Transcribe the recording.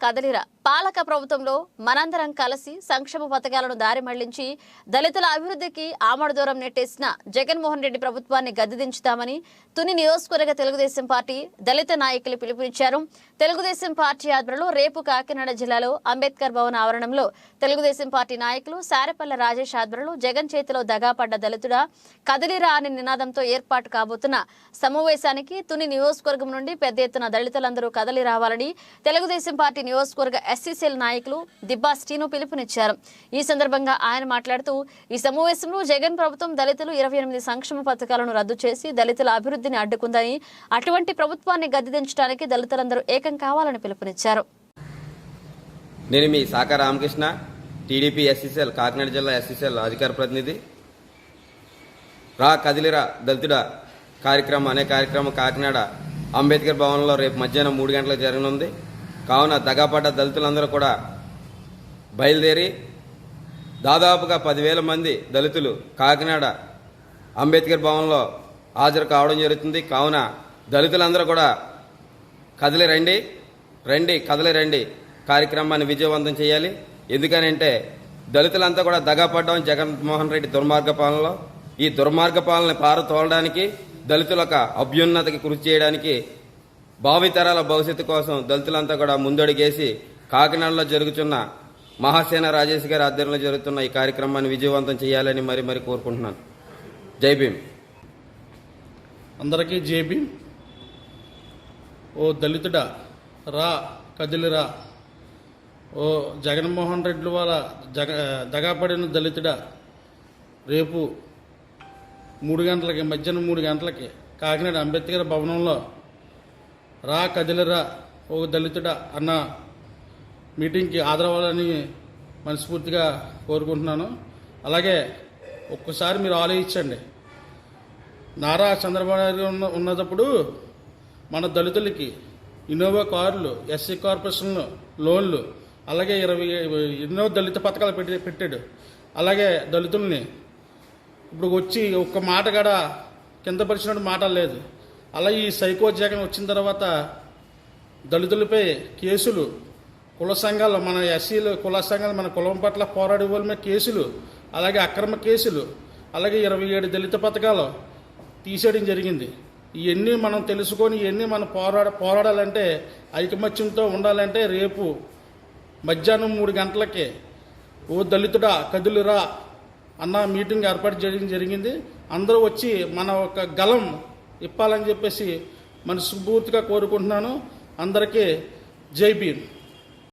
కదలిరా పాలక ప్రభుత్వంలో మనందరం కలిసి సంక్షేమ పథకాలను దారి మళ్లించి దళితుల అభివృద్ధికి ఆమడ దూరం నెట్టేసిన జగన్మోహన్ రెడ్డి ప్రభుత్వాన్ని గద్దెదించుతామని తుని నియోజకవర్గ తెలుగుదేశం పార్టీ దళిత నాయకులు పిలుపునిచ్చారు. తెలుగుదేశం పార్టీ ఆధ్వర్యంలో రేపు కాకినాడ జిల్లాలో అంబేద్కర్ భవన్ ఆవరణంలో తెలుగుదేశం పార్టీ నాయకులు సారెపల్ల రాజేష్ ఆధ్వర్యంలో జగన్ చేతిలో దగాపడ్డ దళితుడా కదలిరా అనే నినాదంతో ఏర్పాటు కాబోతున్న సమావేశానికి తుని నియోజకవర్గం నుండి పెద్ద ఎత్తున దళితులందరూ కదలి రావాలని తెలుగుదేశం పార్టీ నియోజకవర్గ ఎస్సీసీఎల్ నాయకులు దిబ్బా శ్రీను పిలుపునిచ్చారు. ఈ సందర్భంగా ఆయన మాట్లాడుతూ ఈ సమావేశంలో జగన్ ప్రభుత్వం దళితులు 28 సంక్షేమ పథకాలను రద్దు చేసి దళితుల అభివృద్ధిని అడ్డుకుందని, అటువంటి ప్రభుత్వాన్ని గద్దెదించడానికి దళితులందరూ ఏకం కావాలని పిలుపునిచ్చారు. నేను మీ సాకా రామకృష్ణ, టీడీపీ ఎస్సీసీఎల్ కాకినాడ జిల్లా ఎస్సీసీఎల్ అధికార ప్రతినిధి. రా కదిలిరా దళితుడా కార్యక్రమం కాకినాడ అంబేద్కర్ భవన్లో రేపు మధ్యాహ్నం 3 గంటలకు జరగనుంది. కావున దగాపడ్డ దళితులందరూ కూడా బయలుదేరి దాదాపుగా 10,000 మంది దళితులు కాకినాడ అంబేద్కర్ భవన్లో హాజరు కావడం జరుగుతుంది. కావున దళితులందరూ కూడా కదిలి రండి కార్యక్రమాన్ని విజయవంతం చేయాలి. ఎందుకనంటే దళితులంతా కూడా దగాపడ్డం జగన్మోహన్ రెడ్డి దుర్మార్గ పాలనలో. ఈ దుర్మార్గ పాలన పారతోలడానికి, దళితులకు అభ్యున్నతికి కృషి చేయడానికి, భావితరాల భవిష్యత్తు కోసం దళితులంతా కూడా ముందడుగేసి కాకినాడలో జరుగుతున్న మహాసేన రాజేష్ గారి ఆధ్వర్యంలో జరుగుతున్న ఈ కార్యక్రమాన్ని విజయవంతం చేయాలని మరి కోరుకుంటున్నాను. జై భీమ్. అందరికీ జై భీమ్. ఓ దళితుడా రా కదిలిరా, ఓ జగన్మోహన్ రెడ్డి వాళ్ళ దగాపడిన దళితుడా, రేపు 3 గంటలకి మధ్యాహ్నం 3 గంటలకి కాకినాడ అంబేద్కర్ భవనంలో రా కదిలిరా ఓ దళితుడా అన్న మీటింగ్కి హాజరవ్వాలని మనస్ఫూర్తిగా కోరుకుంటున్నాను. అలాగే ఒక్కసారి మీరు ఆలోచించండి, నారా చంద్రబాబు నాయుడు ఉన్నప్పుడు మన దళితులకి ఇన్నోవా కార్లు, ఎస్సీ కార్పొరేషన్లు, లోన్లు, అలాగే 20 ఎన్నో దళిత పథకాలు పెట్టాడు. అలాగే దళితుల్ని ఇప్పుడు వచ్చి ఒక్క మాట కూడా కింద పరిచినట్టు మాట లేదు. అలా ఈ సైకో జగన్ వచ్చిన తర్వాత దళితులపై కేసులు, కుల సంఘాలు, మన ఎస్సీలు కుల సంఘాలు, మన కులం పట్ల పోరాడే వాళ్ళ మీద కేసులు, అలాగే అక్రమ కేసులు, అలాగే 27 దళిత పథకాలు తీసేయడం జరిగింది. ఇవన్నీ మనం తెలుసుకొని ఇవన్నీ మనం పోరాడాలంటే, ఐకమత్యంతో ఉండాలంటే రేపు మధ్యాహ్నం 3 గంటలకే ఓ దళితుడా కదులురా అన్న మీటింగ్ ఏర్పాటు చేయడం జరిగింది. అందరూ వచ్చి మన ఒక గలం ఇప్పాలని చెప్పేసి మనస్ఫూర్తిగా కోరుకుంటున్నాను. అందరికీ జై భీమ్.